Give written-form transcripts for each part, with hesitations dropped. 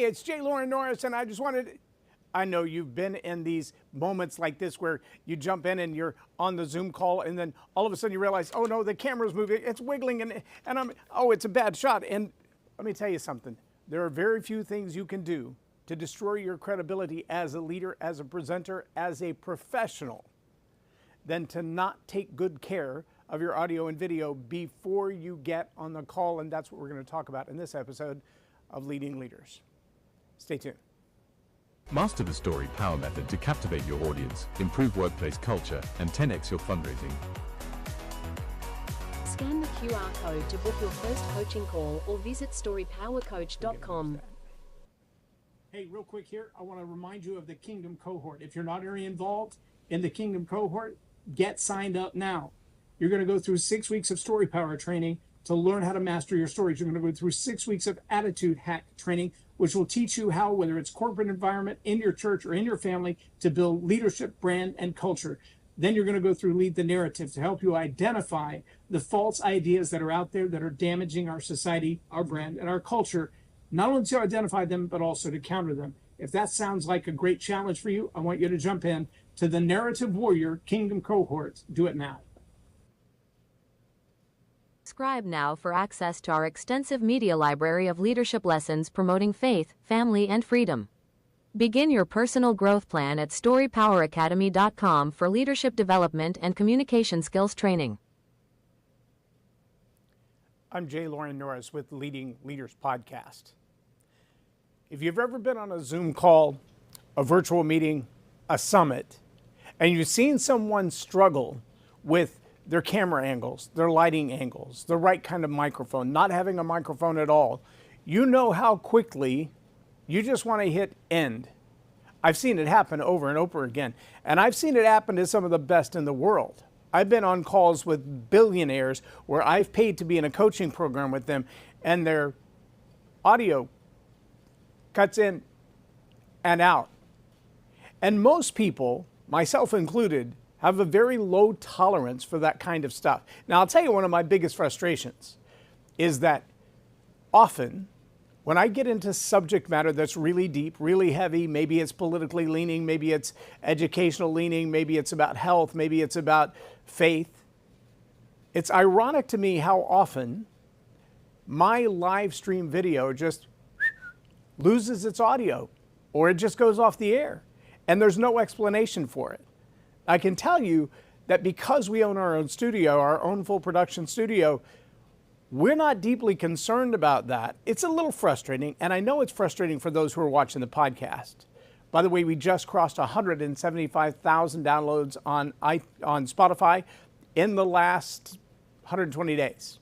Hey, it's Loren Norris, and I know you've been in these moments like this where you jump in and you're on the Zoom call, and then all of a sudden you realize, oh no, the camera's moving, it's wiggling, and it's a bad shot. And let me tell you something. There are very few things you can do to destroy your credibility as a leader, as a presenter, as a professional, than to not take good care of your audio and video before you get on the call. And that's what we're going to talk about in this episode of Leading Leaders. Stay tuned. Master the Story Power method to captivate your audience, improve workplace culture, and 10x your fundraising. Scan the QR code to book your first coaching call or visit storypowercoach.com. Hey, real quick here, I want to remind you of the Kingdom Cohort. If you're not already involved in the Kingdom Cohort, get signed up now. You're going to go through 6 weeks of story power training to learn how to master your stories. You're going to go through 6 weeks of attitude hack training, which will teach you how, whether it's corporate environment, in your church, or in your family, to build leadership, brand, and culture. Then you're going to go through Lead the Narrative to help you identify the false ideas that are out there that are damaging our society, our brand, and our culture, not only to identify them, but also to counter them. If that sounds like a great challenge for you, I want you to jump in to the Narrative Warrior Kingdom Cohort. Do it now. Subscribe now for access to our extensive media library of leadership lessons promoting faith, family, and freedom. Begin your personal growth plan at storypoweracademy.com for leadership development and communication skills training. I'm Loren Norris with Leading Leaders Podcast. If you've ever been on a Zoom call, a virtual meeting, a summit, and you've seen someone struggle with their camera angles, their lighting angles, the right kind of microphone, not having a microphone at all, you know how quickly you just want to hit end. I've seen it happen over and over again, and I've seen it happen to some of the best in the world. I've been on calls with billionaires where I've paid to be in a coaching program with them, and their audio cuts in and out. And most people, myself included, have a very low tolerance for that kind of stuff. Now, I'll tell you, one of my biggest frustrations is that often when I get into subject matter that's really deep, really heavy, maybe it's politically leaning, maybe it's educational leaning, maybe it's about health, maybe it's about faith, it's ironic to me how often my live stream video just loses its audio or it just goes off the air and there's no explanation for it. I can tell you that because we own our own studio, our own full production studio, we're not deeply concerned about that. It's a little frustrating, and I know it's frustrating for those who are watching the podcast. By the way, we just crossed 175,000 downloads on Spotify in the last 120 days.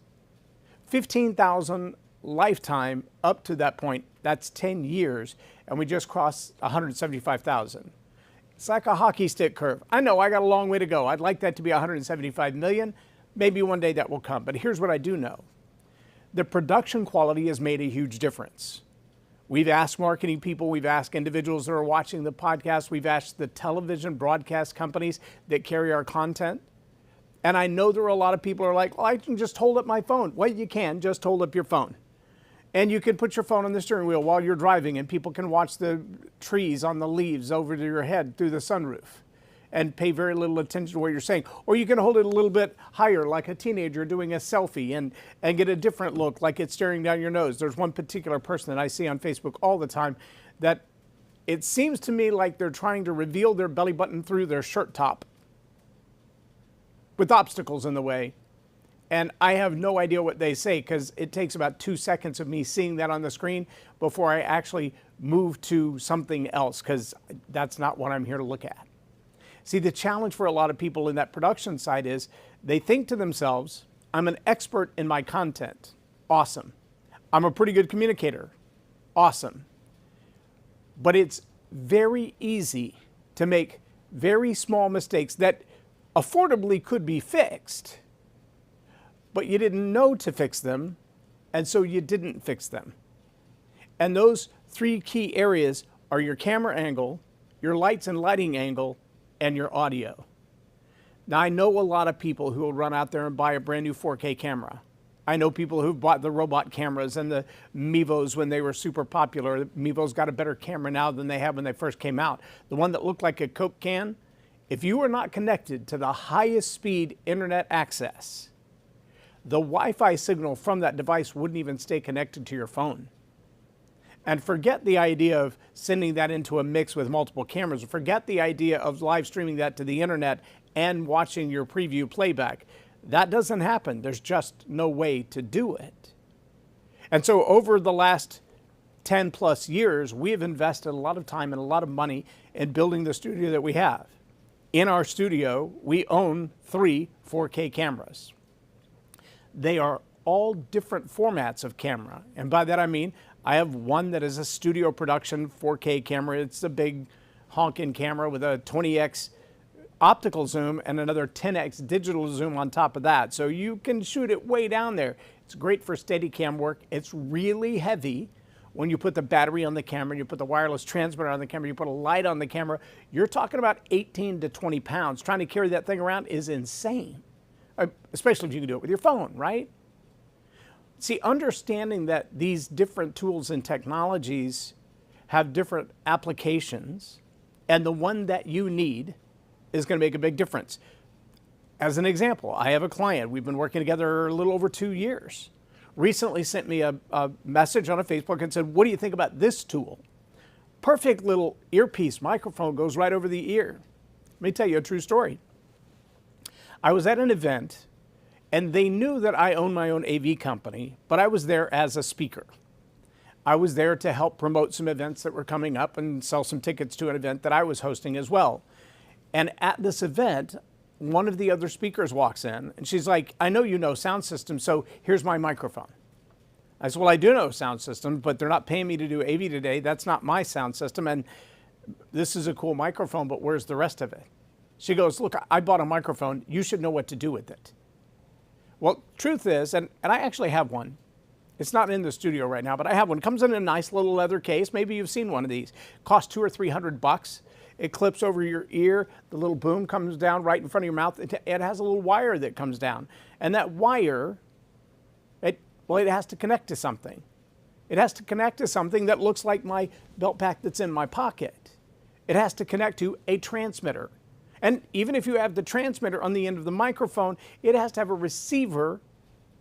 15,000 lifetime up to that point. That's 10 years, and we just crossed 175,000. It's like a hockey stick curve. I know I got a long way to go. I'd like that to be 175 million. Maybe one day that will come. But here's what I do know. The production quality has made a huge difference. We've asked marketing people, we've asked individuals that are watching the podcast, we've asked the television broadcast companies that carry our content. And I know there are a lot of people who are like, well, I can just hold up my phone. Well, you can just hold up your phone. And you can put your phone on the steering wheel while you're driving, and people can watch the trees on the leaves over to your head through the sunroof and pay very little attention to what you're saying. Or you can hold it a little bit higher like a teenager doing a selfie and get a different look like it's staring down your nose. There's one particular person that I see on Facebook all the time that it seems to me like they're trying to reveal their belly button through their shirt top with obstacles in the way. And I have no idea what they say because it takes about 2 seconds of me seeing that on the screen before I actually move to something else, because that's not what I'm here to look at. See, the challenge for a lot of people in that production side is they think to themselves, I'm an expert in my content. Awesome. I'm a pretty good communicator. Awesome. But it's very easy to make very small mistakes that affordably could be fixed, but you didn't know to fix them, and so you didn't fix them. And those three key areas are your camera angle, your lights and lighting angle, and your audio. Now, I know a lot of people who will run out there and buy a brand new 4K camera. I know people who've bought the robot cameras and the Mevos when they were super popular. Mevo's got a better camera now than they had when they first came out. The one that looked like a Coke can, if you were not connected to the highest speed internet access, the Wi-Fi signal from that device wouldn't even stay connected to your phone. And forget the idea of sending that into a mix with multiple cameras. Forget the idea of live streaming that to the internet and watching your preview playback. That doesn't happen. There's just no way to do it. And so over the last 10 plus years, we have invested a lot of time and a lot of money in building the studio that we have. In our studio, we own 3 4K cameras. They are all different formats of camera. And by that I mean, I have one that is a studio production 4K camera. It's a big honking camera with a 20x optical zoom and another 10x digital zoom on top of that. So you can shoot it way down there. It's great for Steadicam work. It's really heavy. When you put the battery on the camera, you put the wireless transmitter on the camera, you put a light on the camera, you're talking about 18 to 20 pounds. Trying to carry that thing around is insane, especially if you can do it with your phone, right? See, understanding that these different tools and technologies have different applications, and the one that you need is going to make a big difference. As an example, I have a client. We've been working together a little over 2 years. Recently sent me a message on a Facebook and said, what do you think about this tool? Perfect little earpiece microphone, goes right over the ear. Let me tell you a true story. I was at an event and they knew that I own my own AV company, but I was there as a speaker. I was there to help promote some events that were coming up and sell some tickets to an event that I was hosting as well. And at this event, one of the other speakers walks in and she's like, I know you know sound systems, so here's my microphone. I said, well, I do know sound systems, but they're not paying me to do AV today. That's not my sound system. And this is a cool microphone, but where's the rest of it? She goes, look, I bought a microphone. You should know what to do with it. Well, truth is, and I actually have one. It's not in the studio right now, but I have one. It comes in a nice little leather case. Maybe you've seen one of these. Costs $200 or $300. It clips over your ear. The little boom comes down right in front of your mouth. It has a little wire that comes down. And that wire, it has to connect to something. It has to connect to something that looks like my belt pack that's in my pocket. It has to connect to a transmitter. And even if you have the transmitter on the end of the microphone, it has to have a receiver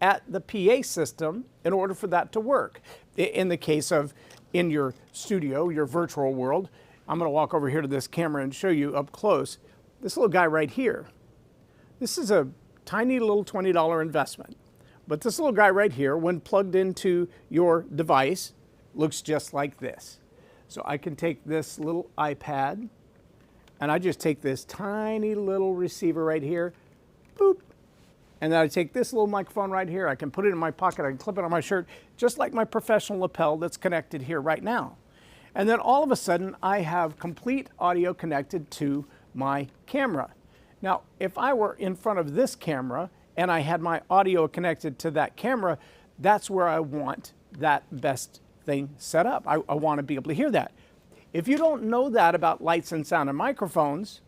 at the PA system in order for that to work. In the case of in your studio, your virtual world, I'm going to walk over here to this camera and show you up close this little guy right here. This is a tiny little $20 investment. But this little guy right here, when plugged into your device, looks just like this. So I can take this little iPad and I just take this tiny little receiver right here, boop, and then I take this little microphone right here, I can put it in my pocket, I can clip it on my shirt, just like my professional lapel that's connected here right now. And then all of a sudden, I have complete audio connected to my camera. Now, if I were in front of this camera and I had my audio connected to that camera, that's where I want that best thing set up. I want to be able to hear that. If you don't know that about lights and sound and microphones,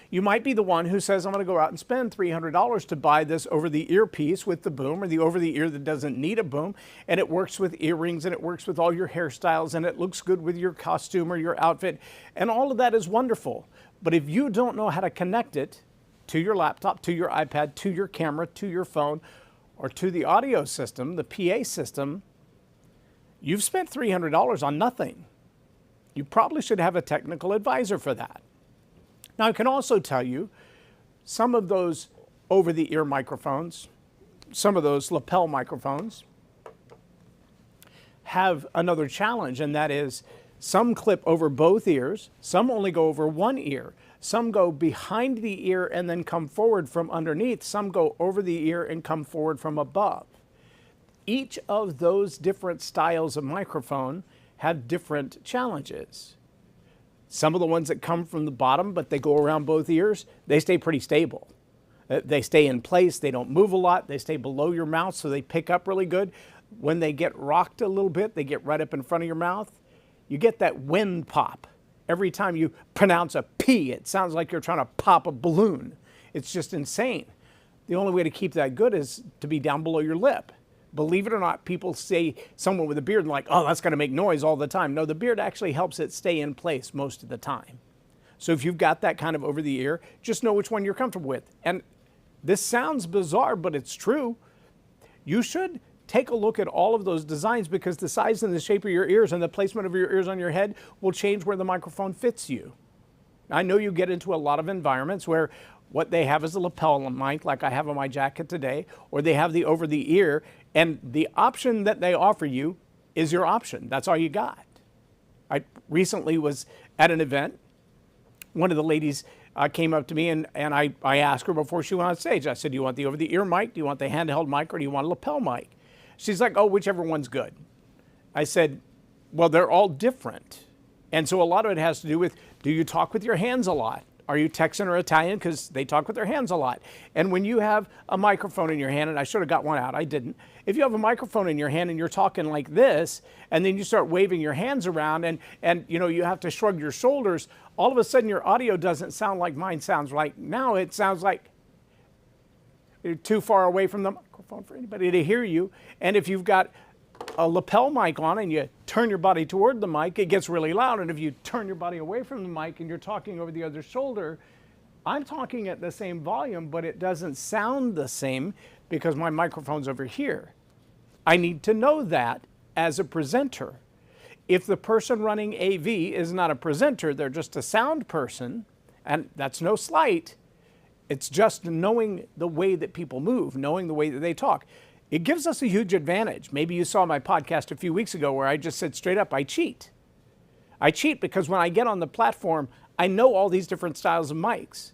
you might be the one who says, I'm going to go out and spend $300 to buy this over-the-ear piece with the boom, or the over-the-ear that doesn't need a boom, and it works with earrings, and it works with all your hairstyles, and it looks good with your costume or your outfit, and all of that is wonderful. But if you don't know how to connect it to your laptop, to your iPad, to your camera, to your phone, or to the audio system, the PA system, you've spent $300 on nothing. You probably should have a technical advisor for that. Now, I can also tell you some of those over-the-ear microphones, some of those lapel microphones, have another challenge, and that is some clip over both ears, some only go over one ear, some go behind the ear and then come forward from underneath, some go over the ear and come forward from above. Each of those different styles of microphone have different challenges. Some of the ones that come from the bottom, but they go around both ears, they stay pretty stable. They stay in place, they don't move a lot, they stay below your mouth, so they pick up really good. When they get rocked a little bit, they get right up in front of your mouth. You get that wind pop. Every time you pronounce a P, it sounds like you're trying to pop a balloon. It's just insane. The only way to keep that good is to be down below your lip. Believe it or not, people say someone with a beard and like, oh, that's going to make noise all the time. No, the beard actually helps it stay in place most of the time. So if you've got that kind of over the ear, just know which one you're comfortable with. And this sounds bizarre, but it's true. You should take a look at all of those designs because the size and the shape of your ears and the placement of your ears on your head will change where the microphone fits you. I know you get into a lot of environments where what they have is a lapel mic, like I have on my jacket today, or they have the over the ear, and the option that they offer you is your option. That's all you got. I recently was at an event. One of the ladies came up to me and I asked her before she went on stage, I said, do you want the over the ear mic? Do you want the handheld mic? Or do you want a lapel mic? She's like, oh, whichever one's good. I said, well, they're all different. And so a lot of it has to do with, do you talk with your hands a lot? Are you Texan or Italian? Because they talk with their hands a lot. And when you have a microphone in your hand, and I should have got one out, I didn't. If you have a microphone in your hand and you're talking like this, and then you start waving your hands around and you know, you have to shrug your shoulders, all of a sudden your audio doesn't sound like mine sounds right now. It sounds like you're too far away from the microphone for anybody to hear you. And if you've got a lapel mic on and you turn your body toward the mic, it gets really loud. And if you turn your body away from the mic and you're talking over the other shoulder, I'm talking at the same volume, but it doesn't sound the same because my microphone's over here. I need to know that as a presenter. If the person running AV is not a presenter, they're just a sound person, and that's no slight, it's just knowing the way that people move, knowing the way that they talk. It gives us a huge advantage. Maybe you saw my podcast a few weeks ago where I just said straight up, I cheat. I cheat because when I get on the platform, I know all these different styles of mics.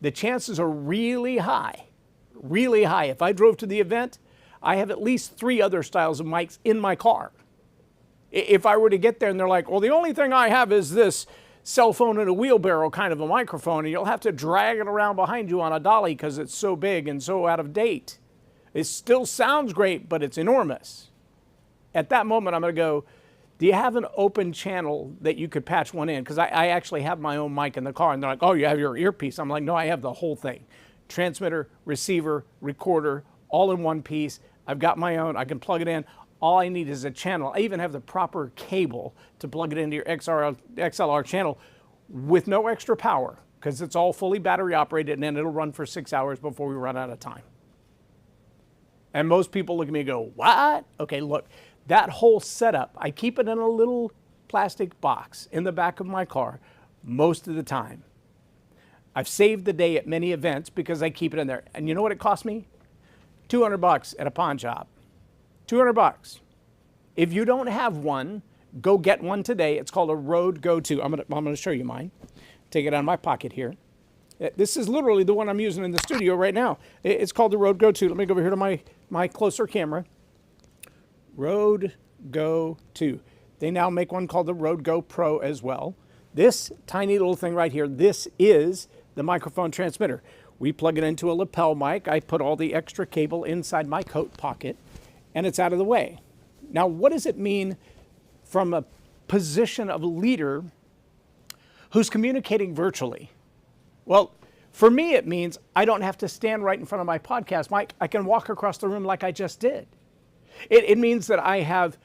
The chances are really high, really high. If I drove to the event, I have at least 3 other styles of mics in my car. If I were to get there and they're like, well, the only thing I have is this cell phone and a wheelbarrow kind of a microphone, and you'll have to drag it around behind you on a dolly because it's so big and so out of date. It still sounds great, but it's enormous. At that moment, I'm going to go, do you have an open channel that you could patch one in? Because I actually have my own mic in the car. And they're like, oh, you have your earpiece. I'm like, no, I have the whole thing. Transmitter, receiver, recorder, all in one piece. I've got my own. I can plug it in. All I need is a channel. I even have the proper cable to plug it into your XLR channel with no extra power because it's all fully battery operated, and then it'll run for 6 hours before we run out of time. And most people look at me and go, what? Okay, look, that whole setup, I keep it in a little plastic box in the back of my car most of the time. I've saved the day at many events because I keep it in there. And you know what it cost me? $200 at a pawn shop. $200. If you don't have one, go get one today. It's called a Rode Go 2. I'm gonna show you mine. Take it out of my pocket here. This is literally the one I'm using in the studio right now. It's called the Rode Go 2. Let me go over here to my closer camera. Rode Go 2. They now make one called the Rode Go Pro as well. This tiny little thing right here, this is the microphone transmitter. We plug it into a lapel mic. I put all the extra cable inside my coat pocket, and it's out of the way. Now, what does it mean from a position of leader who's communicating virtually? Well, for me, it means I don't have to stand right in front of my podcast mic. I can walk across the room like I just did. It means that I have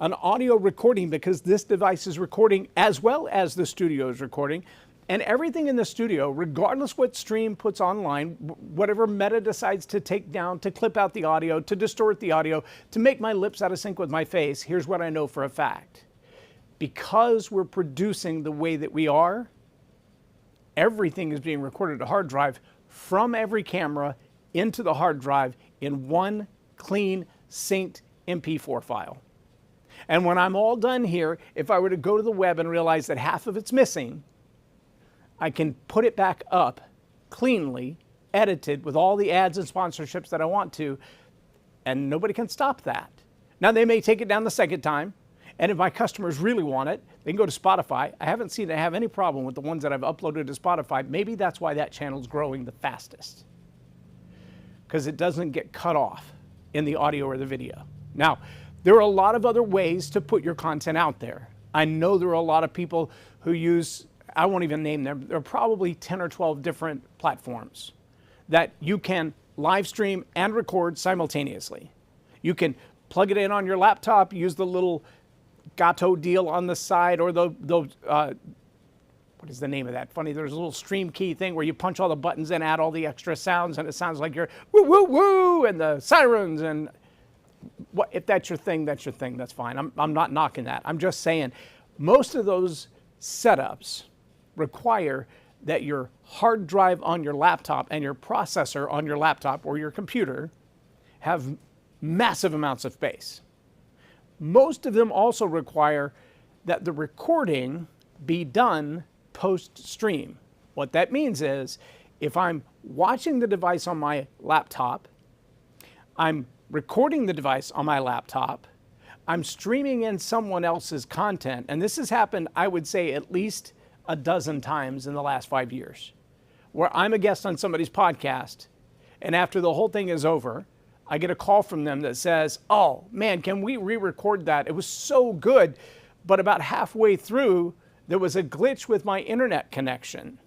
an audio recording because this device is recording as well as the studio is recording. And everything in the studio, regardless what Stream puts online, whatever Meta decides to take down, to clip out the audio, to distort the audio, to make my lips out of sync with my face, here's what I know for a fact. Because we're producing the way that we are, everything is being recorded to hard drive from every camera into the hard drive in one clean, synced MP4 file. And when I'm all done here, if I were to go to the web and realize that half of it's missing, I can put it back up cleanly, edited with all the ads and sponsorships that I want to, and nobody can stop that. Now, they may take it down the second time, and if my customers really want it, they can go to Spotify. I haven't seen it have any problem with the ones that I've uploaded to Spotify. Maybe that's why that channel's growing the fastest, because it doesn't get cut off in the audio or the video. Now, there are a lot of other ways to put your content out there. I know there are a lot of people who use, I won't even name them, there are probably 10 or 12 different platforms that you can live stream, and record simultaneously. You can plug it in on your laptop, use the little Gato deal on the side, or what is the name of that? Funny, there's a little stream key thing where you punch all the buttons and add all the extra sounds, and it sounds like you're woo, woo, woo, and the sirens. And what, if that's your thing, that's your thing. That's fine. I'm not knocking that. I'm just saying most of those setups require that your hard drive on your laptop and your processor on your laptop or your computer have massive amounts of space. Most of them also require that the recording be done post-stream. What that means is if I'm watching the device on my laptop, I'm recording the device on my laptop, I'm streaming in someone else's content, and this has happened, I would say, at least a dozen times in the last 5 years, where I'm a guest on somebody's podcast, and after the whole thing is over, I get a call from them that says, oh man, can we re-record that? It was so good, but about halfway through, there was a glitch with my internet connection.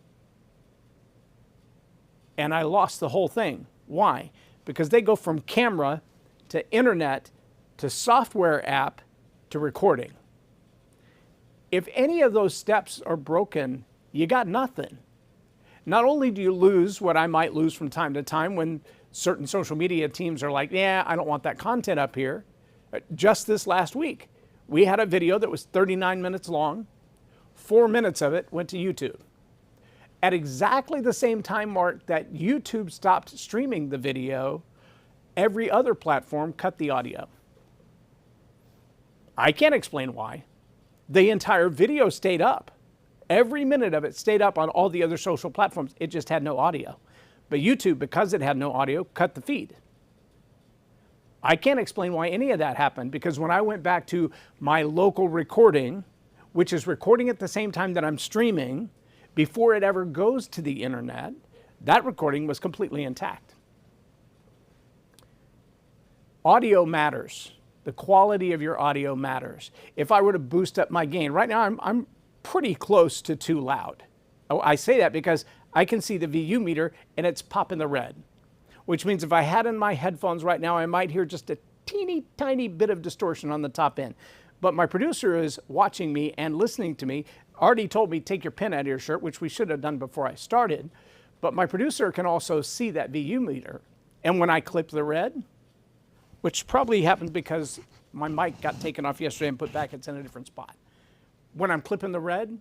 And I lost the whole thing. Why? Because they go from camera to internet to software app to recording. If any of those steps are broken, you got nothing. Not only do you lose what I might lose from time to time when certain social media teams are like, yeah, I don't want that content up here. Just this last week, we had a video that was 39 minutes long. 4 minutes of it went to YouTube. At exactly the same time mark that YouTube stopped streaming the video, every other platform cut the audio. I can't explain why. The entire video stayed up. Every minute of it stayed up on all the other social platforms. It just had no audio. But YouTube, because it had no audio, cut the feed. I can't explain why any of that happened, because when I went back to my local recording, which is recording at the same time that I'm streaming, before it ever goes to the internet, that recording was completely intact. Audio matters. The quality of your audio matters. If I were to boost up my gain, right now I'm pretty close to too loud. I say that because I can see the VU meter and it's popping the red, which means if I had in my headphones right now, I might hear just a teeny tiny bit of distortion on the top end. But my producer is watching me and listening to me, already told me, take your pin out of your shirt, which we should have done before I started. But my producer can also see that VU meter. And when I clip the red, which probably happened because my mic got taken off yesterday and put back, it's in a different spot. When I'm clipping the red,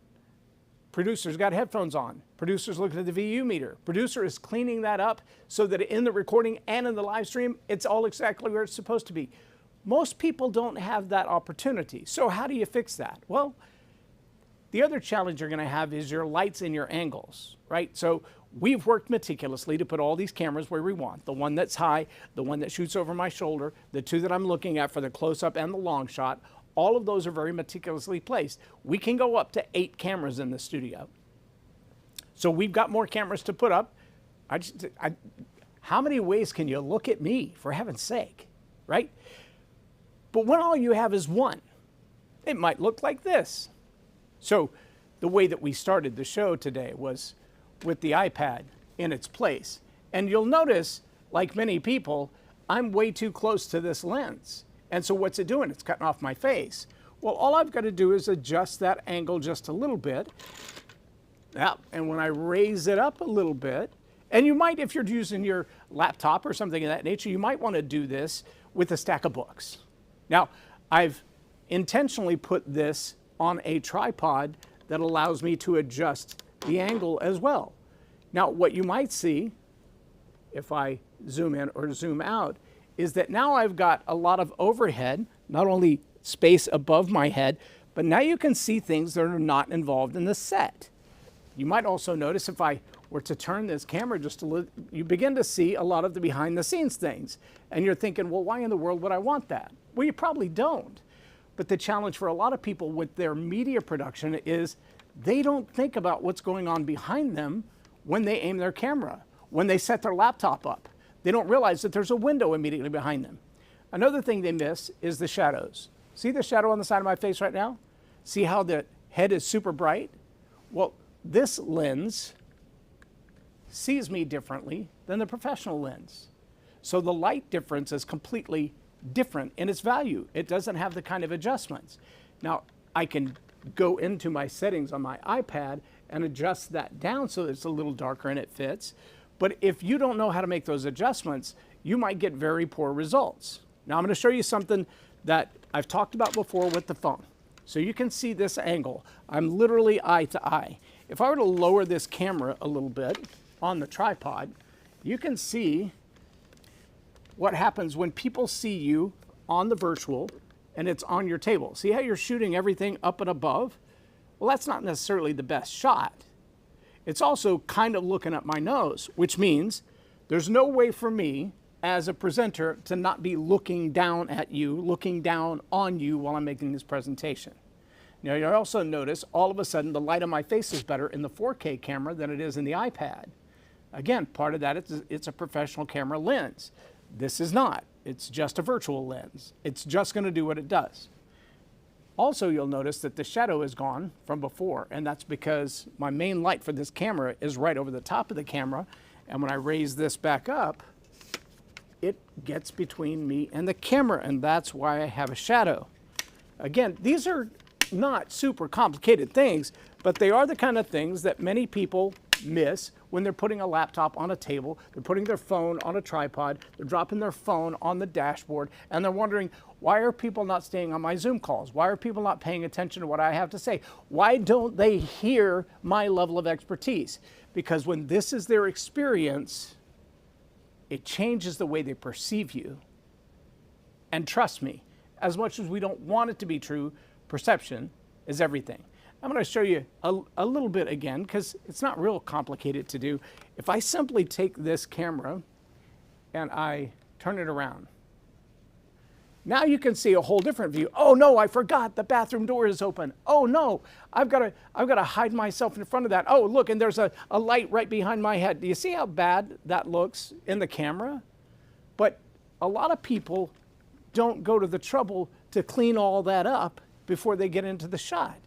producer's got headphones on. Producer's looking at the VU meter. Producer is cleaning that up so that in the recording and in the live stream, it's all exactly where it's supposed to be. Most people don't have that opportunity. So how do you fix that? Well, the other challenge you're going to have is your lights and your angles, right? So we've worked meticulously to put all these cameras where we want. The one that's high, the one that shoots over my shoulder, the two that I'm looking at for the close-up and the long shot. All of those are very meticulously placed. We can go up to 8 cameras in the studio. So we've got more cameras to put up. How many ways can you look at me, for heaven's sake, right? But when all you have is one, it might look like this. So the way that we started the show today was with the iPad in its place. And you'll notice, like many people, I'm way too close to this lens. And so what's it doing? It's cutting off my face. Well, all I've got to do is adjust that angle just a little bit. Yeah, and when I raise it up a little bit, and you might, if you're using your laptop or something of that nature, you might want to do this with a stack of books. Now, I've intentionally put this on a tripod that allows me to adjust the angle as well. Now, what you might see, if I zoom in or zoom out, is that now I've got a lot of overhead, not only space above my head, but now you can see things that are not involved in the set. You might also notice if I were to turn this camera just a little, you begin to see a lot of the behind the scenes things. And you're thinking, well, why in the world would I want that? Well, you probably don't. But the challenge for a lot of people with their media production is they don't think about what's going on behind them when they aim their camera, when they set their laptop up. They don't realize that there's a window immediately behind them. Another thing they miss is the shadows. See the shadow on the side of my face right now? See how the head is super bright? Well, this lens sees me differently than the professional lens. So the light difference is completely different in its value. It doesn't have the kind of adjustments. Now, I can go into my settings on my iPad and adjust that down so it's a little darker and it fits. But if you don't know how to make those adjustments, you might get very poor results. Now I'm going to show you something that I've talked about before with the phone. So you can see this angle. I'm literally eye to eye. If I were to lower this camera a little bit on the tripod, you can see what happens when people see you on the virtual and it's on your table. See how you're shooting everything up and above? Well, that's not necessarily the best shot. It's also kind of looking at my nose, which means there's no way for me as a presenter to not be looking down at you, looking down on you while I'm making this presentation. Now, you also notice all of a sudden the light on my face is better in the 4K camera than it is in the iPad. Again, part of that is it's a professional camera lens. This is not. It's just a virtual lens. It's just going to do what it does. Also, you'll notice that the shadow is gone from before, and that's because my main light for this camera is right over the top of the camera, and when I raise this back up, it gets between me and the camera, and that's why I have a shadow. Again, these are not super complicated things, but they are the kind of things that many people miss when they're putting a laptop on a table, they're putting their phone on a tripod, they're dropping their phone on the dashboard, and they're wondering, why are people not staying on my Zoom calls? Why are people not paying attention to what I have to say? Why don't they hear my level of expertise? Because when this is their experience, it changes the way they perceive you. And trust me, as much as we don't want it to be true, perception is everything. I'm going to show you a little bit again because it's not real complicated to do. If I simply take this camera and I turn it around, now you can see a whole different view. Oh no, I forgot the bathroom door is open. Oh no, I've got to hide myself in front of that. Oh look, and there's a light right behind my head. Do you see how bad that looks in the camera? But a lot of people don't go to the trouble to clean all that up before they get into the shot.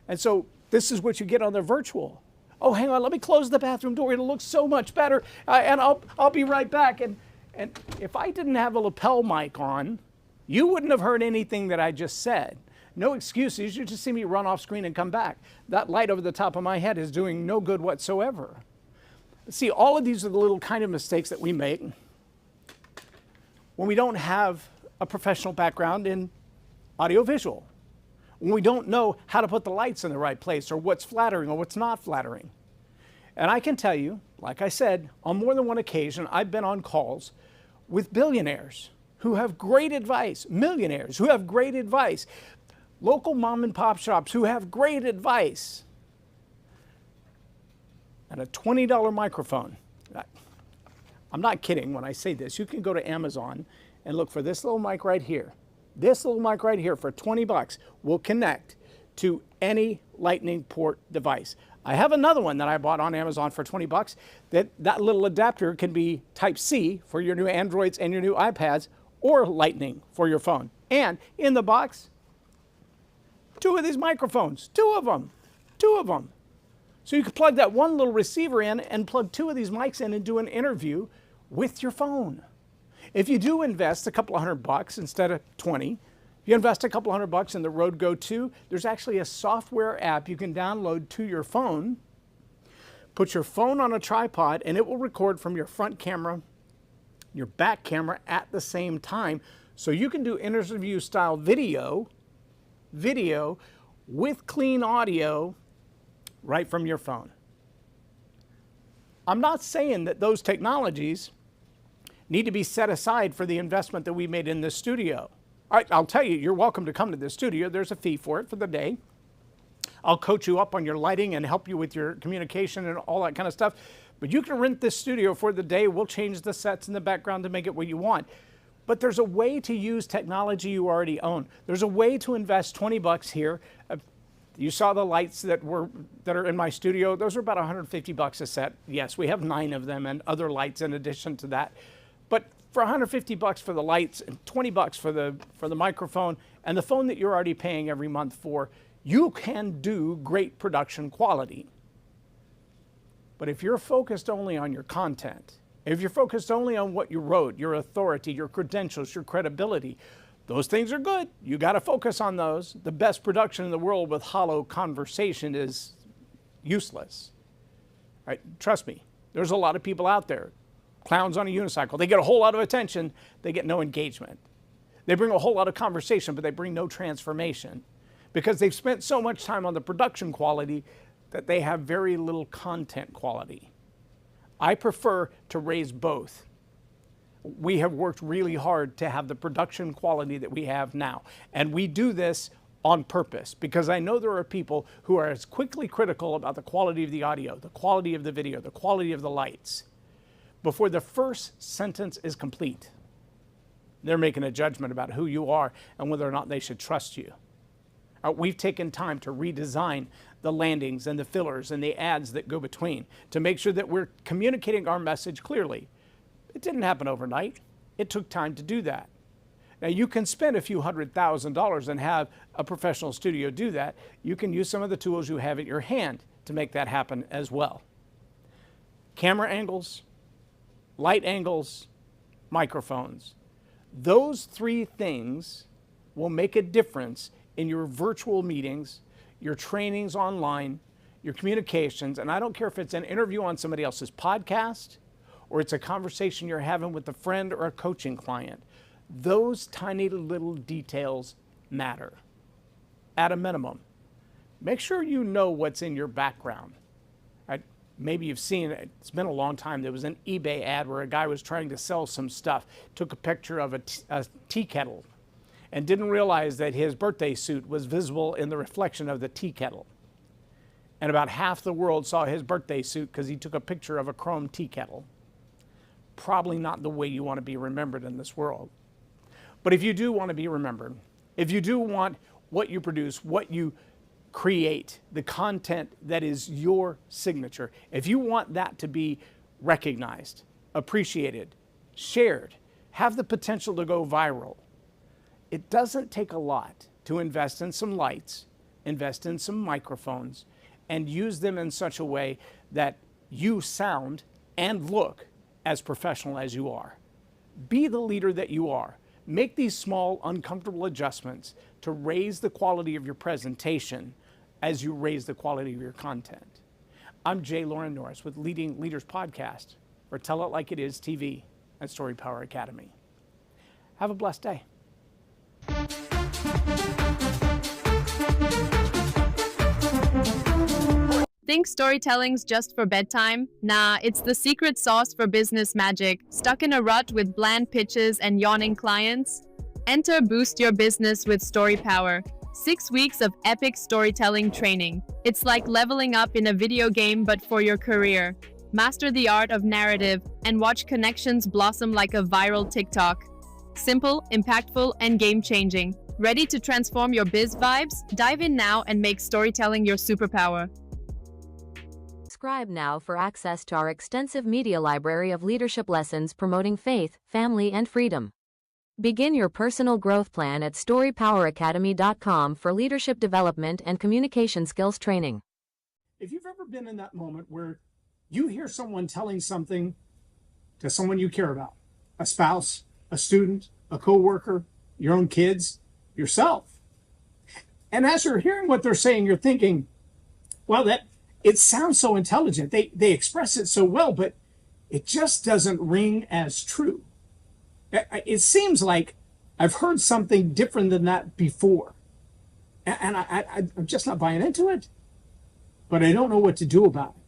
And so this is what you get on the virtual. Oh, hang on, let me close the bathroom door. It'll look so much better, and I'll be right back. And if I didn't have a lapel mic on, you wouldn't have heard anything that I just said. No excuses. You just see me run off screen and come back. That light over the top of my head is doing no good whatsoever. See, all of these are the little kind of mistakes that we make when we don't have a professional background in audiovisual, when we don't know how to put the lights in the right place or what's flattering or what's not flattering. And I can tell you, like I said, on more than one occasion, I've been on calls with billionaires who have great advice, millionaires who have great advice, local mom and pop shops who have great advice, and a $20 microphone. I'm not kidding when I say this. You can go to Amazon and look for this little mic right here. This little mic right here for 20 bucks will connect to any lightning port device. I have another one that I bought on Amazon for 20 bucks. That little adapter can be Type-C for your new Androids and your new iPads, or Lightning for your phone. And in the box, 2 of these microphones, 2 of them. So you can plug that one little receiver in and plug 2 of these mics in and do an interview with your phone. If you do invest a couple of $100 instead of 20, if you invest a couple $100 in the Rode Go 2, there's actually a software app you can download to your phone, put your phone on a tripod, and it will record from your front camera, your back camera at the same time. So you can do interview style video with clean audio right from your phone. I'm not saying that those technologies need to be set aside for the investment that we made in this studio. All right, I'll tell you, you're welcome to come to this studio. There's a fee for it for the day. I'll coach you up on your lighting and help you with your communication and all that kind of stuff. But you can rent this studio for the day. We'll change the sets in the background to make it what you want. But there's a way to use technology you already own. There's a way to invest 20 bucks here. You saw the lights that are in my studio. Those are about 150 bucks a set. Yes, we have 9 of them and other lights in addition to that. But for 150 bucks for the lights and 20 bucks for the microphone and the phone that you're already paying every month for, you can do great production quality. But if you're focused only on your content If you're focused only on what you wrote, your authority, your credentials, your credibility, those things are good. You got to focus on those. The best production in the world with hollow conversation is useless. Right? Trust me, there's a lot of people out there, clowns on a unicycle. They get a whole lot of attention, they get no engagement. They bring a whole lot of conversation, but they bring no transformation because they've spent so much time on the production quality that they have very little content quality. I prefer to raise both. We have worked really hard to have the production quality that we have now. And we do this on purpose because I know there are people who are as quickly critical about the quality of the audio, the quality of the video, the quality of the lights. Before the first sentence is complete, they're making a judgment about who you are and whether or not they should trust you. We've taken time to redesign the landings and the fillers and the ads that go between to make sure that we're communicating our message clearly. It didn't happen overnight. It took time to do that. Now you can spend a few $100,000 and have a professional studio do that. You can use some of the tools you have at your hand to make that happen as well. Camera angles, light angles, microphones. Those three things will make a difference in your virtual meetings, your trainings online, your communications, and I don't care if it's an interview on somebody else's podcast or it's a conversation you're having with a friend or a coaching client. Those tiny little details matter. At a minimum, make sure you know what's in your background. Maybe you've seen it. It's been a long time. There was an eBay ad where a guy was trying to sell some stuff, took a picture of a tea kettle, and didn't realize that his birthday suit was visible in the reflection of the tea kettle. And about half the world saw his birthday suit because he took a picture of a chrome tea kettle. Probably not the way you want to be remembered in this world. But if you do want to be remembered, if you do want what you produce, what you create, the content that is your signature, if you want that to be recognized, appreciated, shared, have the potential to go viral, it doesn't take a lot to invest in some lights, invest in some microphones, and use them in such a way that you sound and look as professional as you are. Be the leader that you are. Make these small, uncomfortable adjustments to raise the quality of your presentation as you raise the quality of your content. I'm Loren Norris with Leading Leaders Podcast for Tell It Like It Is TV and Story Power Academy. Have a blessed day. Think storytelling's just for bedtime? Nah, it's the secret sauce for business magic. Stuck in a rut with bland pitches and yawning clients? Enter Boost Your Business with Story Power. 6 weeks of epic storytelling training. It's like leveling up in a video game but for your career. Master the art of narrative and watch connections blossom like a viral TikTok. Simple, impactful, and game-changing. Ready to transform your biz vibes? Dive in now and make storytelling your superpower. Subscribe now for access to our extensive media library of leadership lessons promoting faith, family, and freedom. Begin your personal growth plan at StoryPowerAcademy.com for leadership development and communication skills training. If you've ever been in that moment where you hear someone telling something to someone you care about, a spouse, a student, a coworker, your own kids, yourself, and as you're hearing what they're saying, you're thinking, well, it sounds so intelligent. They express it so well, but it just doesn't ring as true. It seems like I've heard something different than that before. And I'm just not buying into it. But I don't know what to do about it.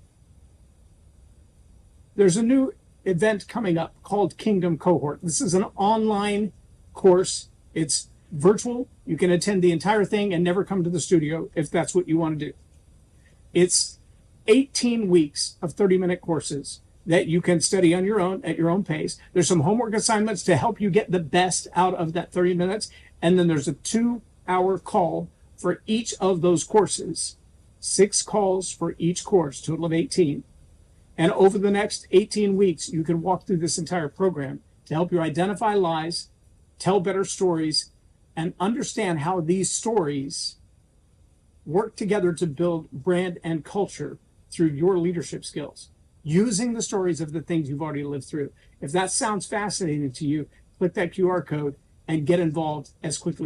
There's a new event coming up called Kingdom Cohort. This is an online course. It's virtual. You can attend the entire thing and never come to the studio if that's what you want to do. It's 18 weeks of 30-minute courses that you can study on your own at your own pace. There's some homework assignments to help you get the best out of that 30 minutes. And then there's a 2-hour call for each of those courses. 6 calls for each course, total of 18. And over the next 18 weeks, you can walk through this entire program to help you identify lies, tell better stories, and understand how these stories work together to build brand and culture through your leadership skills. using the stories of the things you've already lived through. If that sounds fascinating to you, click that QR code and get involved as quickly